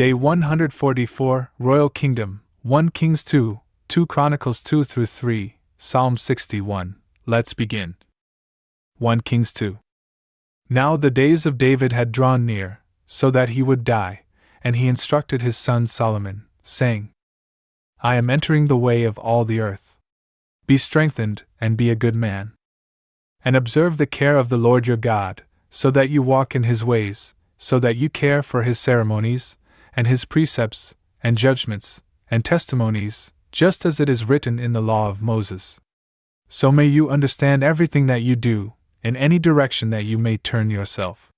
Day 144, Royal Kingdom, 1 Kings 2, 2 Chronicles 2-3, Psalm 61. Let's begin. 1 Kings 2. Now the days of David had drawn near, so that he would die, and he instructed his son Solomon, saying, I am entering the way of all the earth. Be strengthened, and be a good man. And observe the care of the Lord your God, so that you walk in his ways, so that you care for his ceremonies, and his precepts, and judgments, and testimonies, just as it is written in the law of Moses. So may you understand everything that you do, in any direction that you may turn yourself.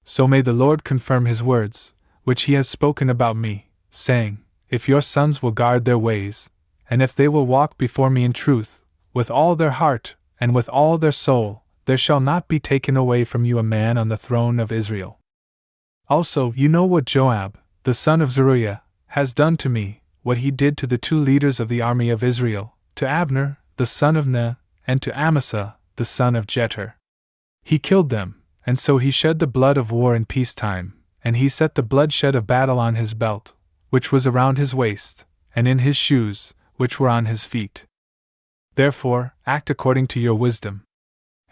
So may the Lord confirm his words, which he has spoken about me, saying, If your sons will guard their ways, and if they will walk before me in truth, with all their heart, and with all their soul, there shall not be taken away from you a man on the throne of Israel. Also, you know what Joab, the son of Zeruiah, has done to me, what he did to the 2 leaders of the army of Israel, to Abner, the son of Ner, and to Amasa, the son of Jether. He killed them, and so he shed the blood of war in peacetime, and he set the bloodshed of battle on his belt, which was around his waist, and in his shoes, which were on his feet. Therefore, act according to your wisdom.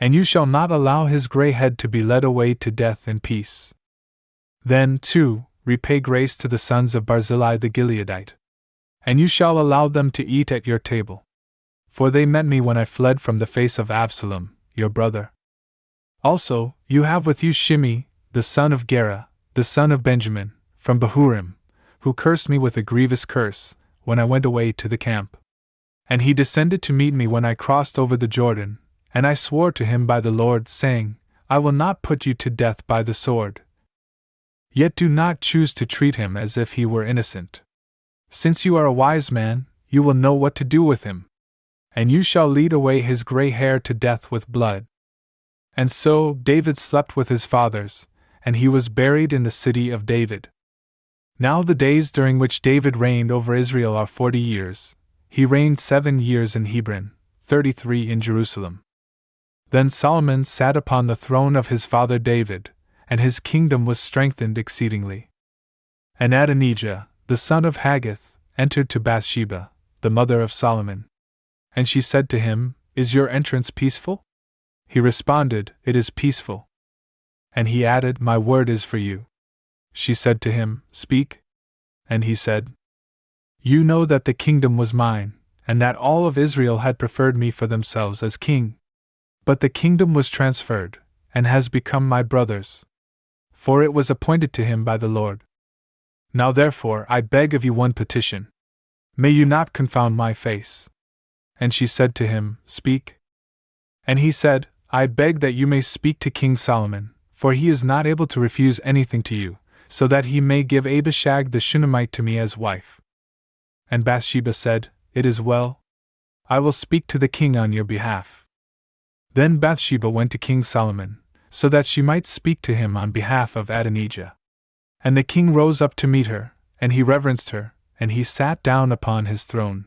And you shall not allow his gray head to be led away to death in peace. Then, too, repay grace to the sons of Barzillai the Gileadite. And you shall allow them to eat at your table. For they met me when I fled from the face of Absalom, your brother. Also, you have with you Shimei, the son of Gera, the son of Benjamin, from Bahurim, who cursed me with a grievous curse, when I went away to the camp. And he descended to meet me when I crossed over the Jordan, and I swore to him by the Lord, saying, I will not put you to death by the sword. Yet do not choose to treat him as if he were innocent. Since you are a wise man, you will know what to do with him. And you shall lead away his gray hair to death with blood. And so David slept with his fathers, and he was buried in the city of David. Now the days during which David reigned over Israel are 40 years. He reigned 7 years in Hebron, 33 in Jerusalem. Then Solomon sat upon the throne of his father David, and his kingdom was strengthened exceedingly. And Adonijah, the son of Haggith, entered to Bathsheba, the mother of Solomon. And she said to him, Is your entrance peaceful? He responded, It is peaceful. And he added, My word is for you. She said to him, Speak. And he said, You know that the kingdom was mine, and that all of Israel had preferred me for themselves as king. But the kingdom was transferred, and has become my brother's. For it was appointed to him by the Lord. Now therefore I beg of you one petition. May you not confound my face. And she said to him, Speak. And he said, I beg that you may speak to King Solomon, for he is not able to refuse anything to you, so that he may give Abishag the Shunammite to me as wife. And Bathsheba said, It is well. I will speak to the king on your behalf. Then Bathsheba went to King Solomon, so that she might speak to him on behalf of Adonijah. And the king rose up to meet her, and he reverenced her, and he sat down upon his throne.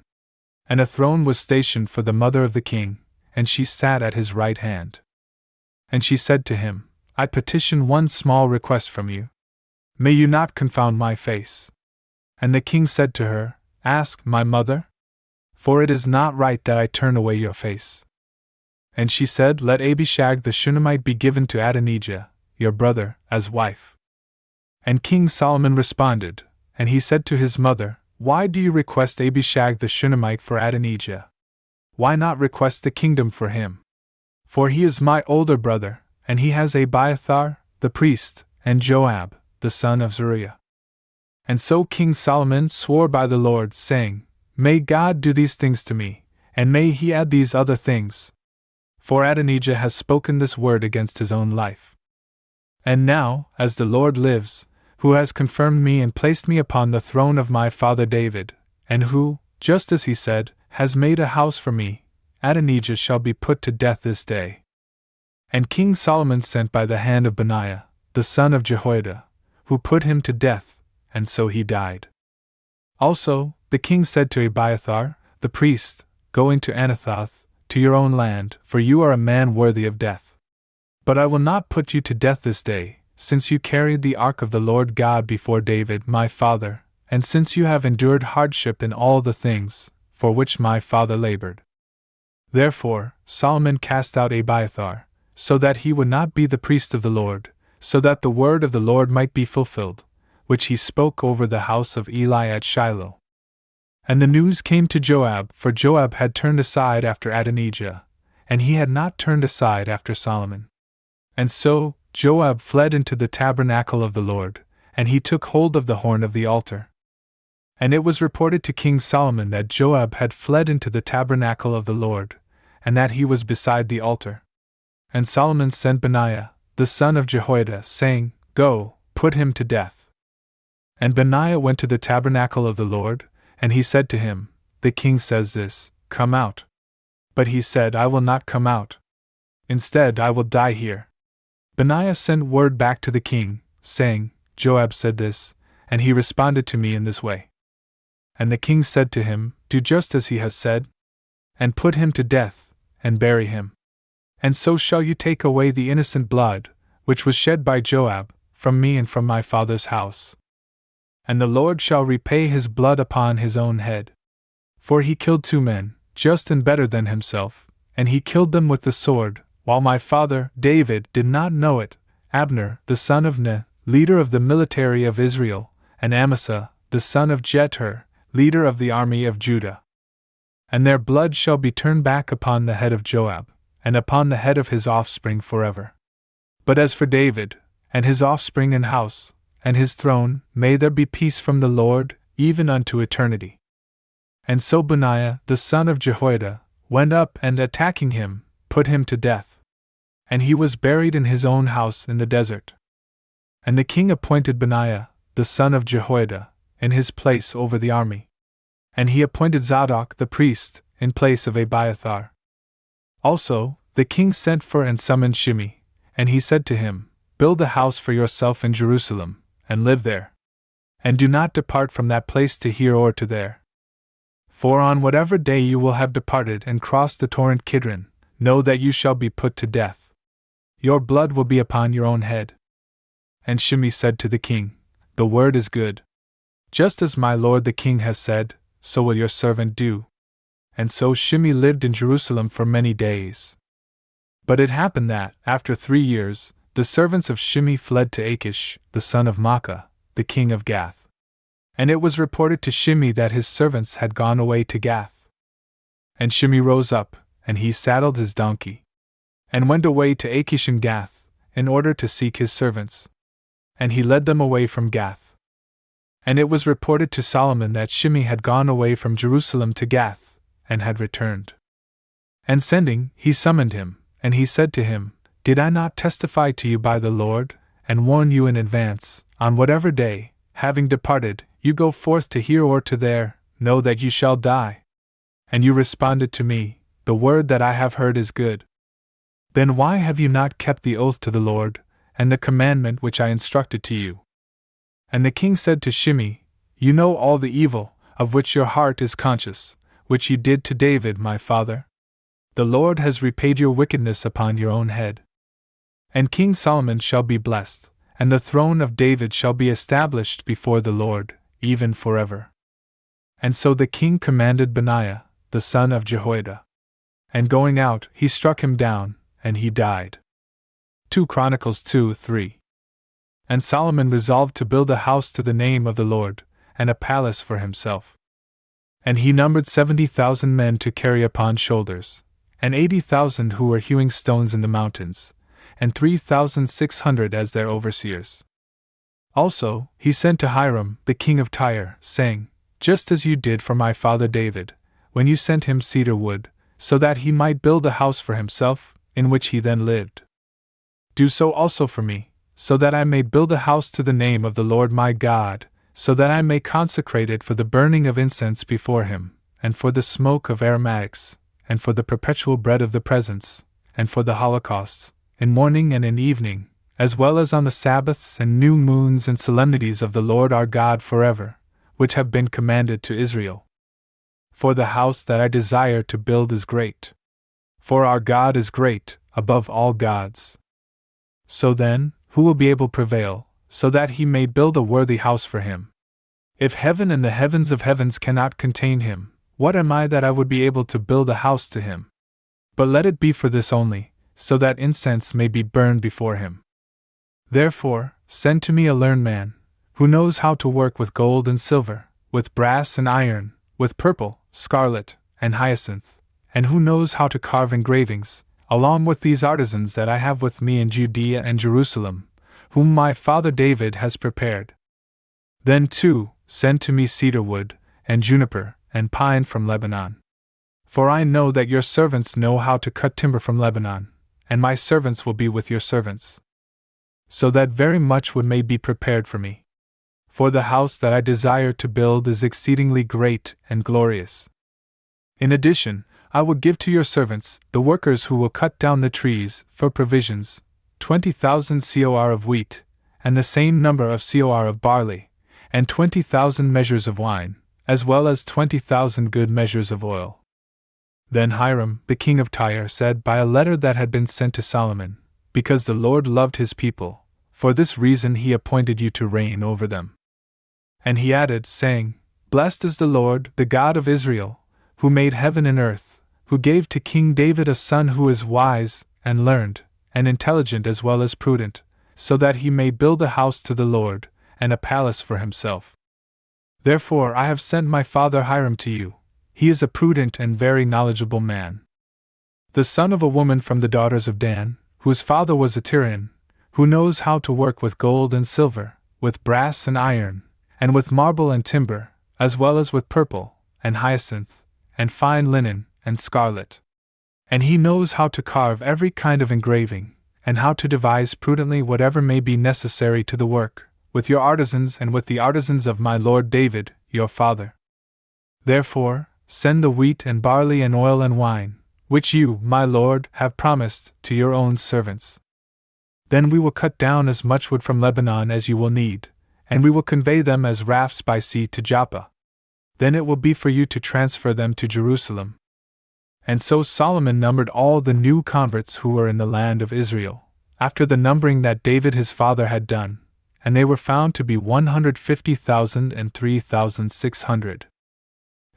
And a throne was stationed for the mother of the king, and she sat at his right hand. And she said to him, I petition one small request from you. May you not confound my face. And the king said to her, Ask, my mother? For it is not right that I turn away your face. And she said, Let Abishag the Shunammite be given to Adonijah, your brother, as wife. And King Solomon responded, and he said to his mother, Why do you request Abishag the Shunammite for Adonijah? Why not request the kingdom for him? For he is my older brother, and he has Abiathar, the priest, and Joab, the son of Zeruiah. And so King Solomon swore by the Lord, saying, May God do these things to me, and may he add these other things. For Adonijah has spoken this word against his own life. And now, as the Lord lives, who has confirmed me and placed me upon the throne of my father David, and who, just as he said, has made a house for me, Adonijah shall be put to death this day. And King Solomon sent by the hand of Benaiah, the son of Jehoiada, who put him to death, and so he died. Also, the king said to Abiathar, the priest, Go into Anathoth, to your own land, for you are a man worthy of death. But I will not put you to death this day, since you carried the ark of the Lord God before David my father, and since you have endured hardship in all the things for which my father labored. Therefore, Solomon cast out Abiathar, so that he would not be the priest of the Lord, so that the word of the Lord might be fulfilled, which he spoke over the house of Eli at Shiloh. And the news came to Joab, for Joab had turned aside after Adonijah, and he had not turned aside after Solomon. And so, Joab fled into the tabernacle of the Lord, and he took hold of the horn of the altar. And it was reported to King Solomon that Joab had fled into the tabernacle of the Lord, and that he was beside the altar. And Solomon sent Benaiah, the son of Jehoiada, saying, Go, put him to death. And Benaiah went to the tabernacle of the Lord, and he said to him, The king says this, Come out. But he said, I will not come out. Instead, I will die here. Benaiah sent word back to the king, saying, Joab said this, and he responded to me in this way. And the king said to him, Do just as he has said, and put him to death, and bury him. And so shall you take away the innocent blood, which was shed by Joab, from me and from my father's house. And the Lord shall repay his blood upon his own head. For he killed 2 men, just and better than himself, and he killed them with the sword, while my father, David, did not know it, Abner, the son of Ner, leader of the military of Israel, and Amasa, the son of Jether, leader of the army of Judah. And their blood shall be turned back upon the head of Joab, and upon the head of his offspring forever. But as for David, and his offspring and house, and his throne, may there be peace from the Lord, even unto eternity. And so Benaiah, the son of Jehoiada, went up and attacking him, put him to death. And he was buried in his own house in the desert. And the king appointed Benaiah, the son of Jehoiada, in his place over the army. And he appointed Zadok the priest, in place of Abiathar. Also, the king sent for and summoned Shimei, and he said to him, Build a house for yourself in Jerusalem, and live there. And do not depart from that place to here or to there. For on whatever day you will have departed and crossed the torrent Kidron, know that you shall be put to death. Your blood will be upon your own head. And Shimei said to the king, The word is good. Just as my lord the king has said, so will your servant do. And so Shimei lived in Jerusalem for many days. But it happened that, after 3 years, the servants of Shimei fled to Achish, the son of Maacah, the king of Gath. And it was reported to Shimei that his servants had gone away to Gath. And Shimei rose up, and he saddled his donkey, and went away to Achish in Gath, in order to seek his servants. And he led them away from Gath. And it was reported to Solomon that Shimei had gone away from Jerusalem to Gath, and had returned. And sending, he summoned him, and he said to him, Did I not testify to you by the Lord, and warn you in advance, on whatever day, having departed, you go forth to here or to there, know that you shall die? And you responded to me, The word that I have heard is good. Then why have you not kept the oath to the Lord, and the commandment which I instructed to you? And the king said to Shimei, You know all the evil, of which your heart is conscious, which you did to David my father. The Lord has repaid your wickedness upon your own head. And King Solomon shall be blessed, and the throne of David shall be established before the Lord, even forever. And so the king commanded Benaiah, the son of Jehoiada. And going out, he struck him down, and he died. 2 Chronicles 2:3. And Solomon resolved to build a house to the name of the Lord, and a palace for himself. And he numbered 70,000 men to carry upon shoulders, and 80,000 who were hewing stones in the mountains, and 3,600 as their overseers. Also, he sent to Hiram, the king of Tyre, saying, Just as you did for my father David, when you sent him cedar wood, so that he might build a house for himself, in which he then lived. Do so also for me, so that I may build a house to the name of the Lord my God, so that I may consecrate it for the burning of incense before him, and for the smoke of aromatics, and for the perpetual bread of the presence, and for the holocausts, in morning and in evening, as well as on the Sabbaths and new moons and solemnities of the Lord our God forever, which have been commanded to Israel. For the house that I desire to build is great. For our God is great, above all gods. So then, who will be able to prevail, so that he may build a worthy house for him? If heaven and the heavens of heavens cannot contain him, what am I that I would be able to build a house to him? But let it be for this only, so that incense may be burned before him. Therefore, send to me a learned man, who knows how to work with gold and silver, with brass and iron, with purple, scarlet, and hyacinth, and who knows how to carve engravings, along with these artisans that I have with me in Judea and Jerusalem, whom my father David has prepared. Then too, send to me cedar wood, and juniper, and pine from Lebanon. For I know that your servants know how to cut timber from Lebanon, and my servants will be with your servants. So that very much may be prepared for me. For the house that I desire to build is exceedingly great and glorious. In addition, I will give to your servants, the workers who will cut down the trees, for provisions, 20,000 cor of wheat, and the same number of cor of barley, and 20,000 measures of wine, as well as 20,000 good measures of oil. Then Hiram, the king of Tyre, said by a letter that had been sent to Solomon, because the Lord loved his people, for this reason he appointed you to reign over them. And he added, saying, Blessed is the Lord, the God of Israel, who made heaven and earth, who gave to King David a son who is wise, and learned, and intelligent as well as prudent, so that he may build a house to the Lord, and a palace for himself. Therefore I have sent my father Hiram to you. He is a prudent and very knowledgeable man. The son of a woman from the daughters of Dan, whose father was a Tyrian, who knows how to work with gold and silver, with brass and iron, and with marble and timber, as well as with purple, and hyacinth, and fine linen, and scarlet. And he knows how to carve every kind of engraving, and how to devise prudently whatever may be necessary to the work, with your artisans and with the artisans of my lord David, your father. Therefore, send the wheat and barley and oil and wine, which you, my lord, have promised, to your own servants. Then we will cut down as much wood from Lebanon as you will need, and we will convey them as rafts by sea to Joppa. Then it will be for you to transfer them to Jerusalem. And so Solomon numbered all the new converts who were in the land of Israel, after the numbering that David his father had done, and they were found to be 150,000 and 3,600.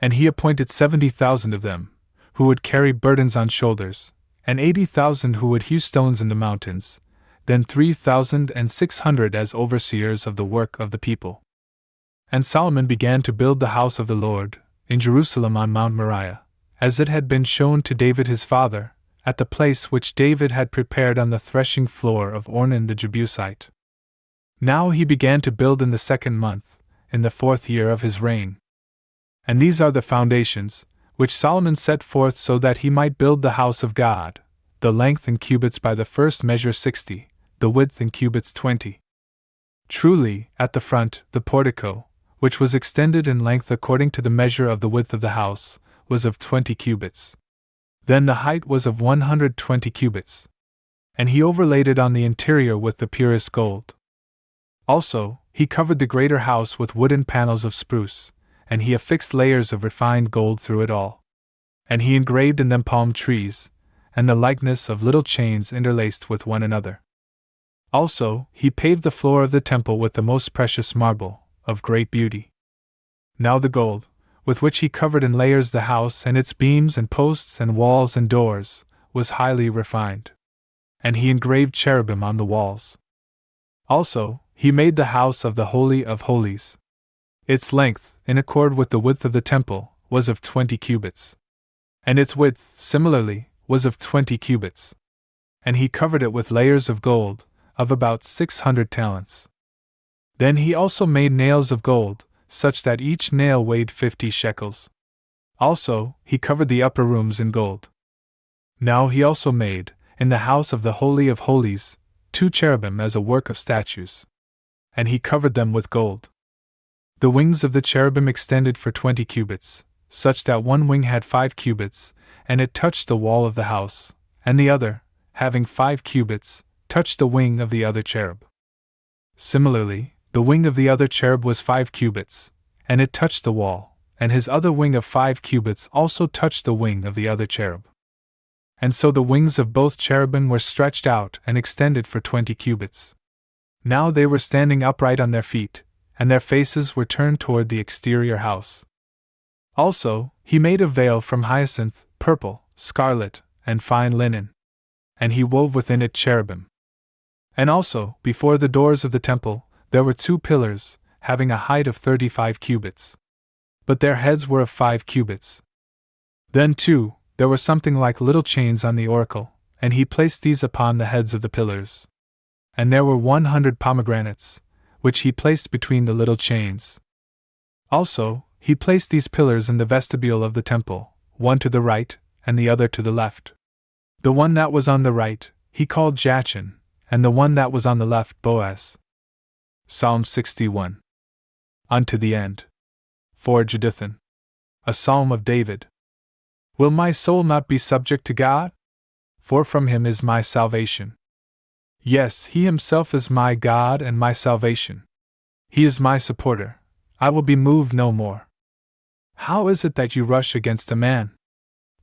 And he appointed 70,000 of them, who would carry burdens on shoulders, and 80,000 who would hew stones in the mountains, then 3,600 as overseers of the work of the people. And Solomon began to build the house of the Lord, in Jerusalem on Mount Moriah, as it had been shown to David his father, at the place which David had prepared on the threshing floor of Ornan the Jebusite. Now he began to build in the 2nd month, in the 4th year of his reign. And these are the foundations, which Solomon set forth so that he might build the house of God, the length in cubits by the first measure 60, the width in cubits 20. Truly, at the front, the portico, which was extended in length according to the measure of the width of the house, was of 20 cubits. Then the height was of 120 cubits. And he overlaid it on the interior with the purest gold. Also, he covered the greater house with wooden panels of spruce, and he affixed layers of refined gold through it all. And he engraved in them palm trees, and the likeness of little chains interlaced with one another. Also, he paved the floor of the temple with the most precious marble, of great beauty. Now the gold, with which he covered in layers the house and its beams and posts and walls and doors, was highly refined. And he engraved cherubim on the walls. Also, he made the house of the Holy of Holies. Its length, in accord with the width of the temple, was of 20 cubits. And its width, similarly, was of 20 cubits. And he covered it with layers of gold, of about 600 talents. Then he also made nails of gold, such that each nail weighed 50 shekels. Also, he covered the upper rooms in gold. Now he also made, in the house of the Holy of Holies, 2 cherubim as a work of statues. And he covered them with gold. The wings of the cherubim extended for 20 cubits, such that one wing had 5 cubits, and it touched the wall of the house, and the other, having 5 cubits, touched the wing of the other cherub. Similarly, the wing of the other cherub was 5 cubits, and it touched the wall, and his other wing of 5 cubits also touched the wing of the other cherub. And so the wings of both cherubim were stretched out and extended for 20 cubits. Now they were standing upright on their feet, and their faces were turned toward the exterior house. Also, he made a veil from hyacinth, purple, scarlet, and fine linen. And he wove within it cherubim. And also, before the doors of the temple, there were 2 pillars, having a height of 35 cubits. But their heads were of 5 cubits. Then, too, there were something like little chains on the oracle, and he placed these upon the heads of the pillars. And there were 100 pomegranates, which he placed between the little chains. Also, he placed these pillars in the vestibule of the temple, one to the right, and the other to the left. The one that was on the right, he called Jachin, and the one that was on the left Boaz. Psalm 61. Unto the end. For Jeduthun. A psalm of David. Will my soul not be subject to God? For from him is my salvation. Yes, he himself is my God and my salvation. He is my supporter. I will be moved no more. How is it that you rush against a man?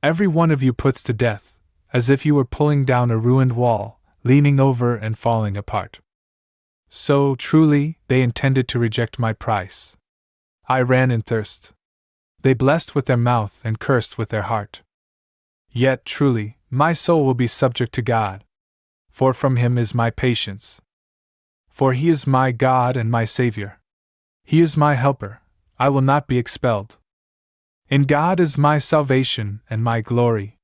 Every one of you puts to death, as if you were pulling down a ruined wall, leaning over and falling apart. So, truly, they intended to reject my price. I ran in thirst. They blessed with their mouth and cursed with their heart. Yet, truly, my soul will be subject to God. For from him is my patience. For he is my God and my Savior. He is my helper, I will not be expelled. In God is my salvation and my glory.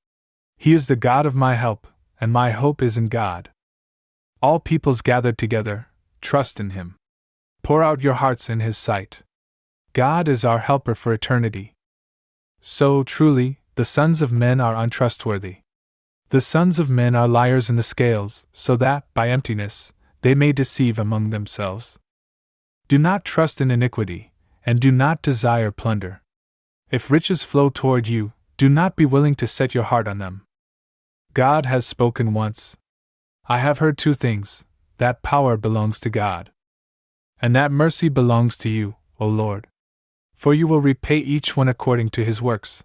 He is the God of my help, and my hope is in God. All peoples gathered together, trust in him. Pour out your hearts in his sight. God is our helper for eternity. So, truly, the sons of men are untrustworthy. The sons of men are liars in the scales, so that, by emptiness, they may deceive among themselves. Do not trust in iniquity, and do not desire plunder. If riches flow toward you, do not be willing to set your heart on them. God has spoken once. I have heard 2 things, that power belongs to God. And that mercy belongs to you, O Lord. For you will repay each one according to his works.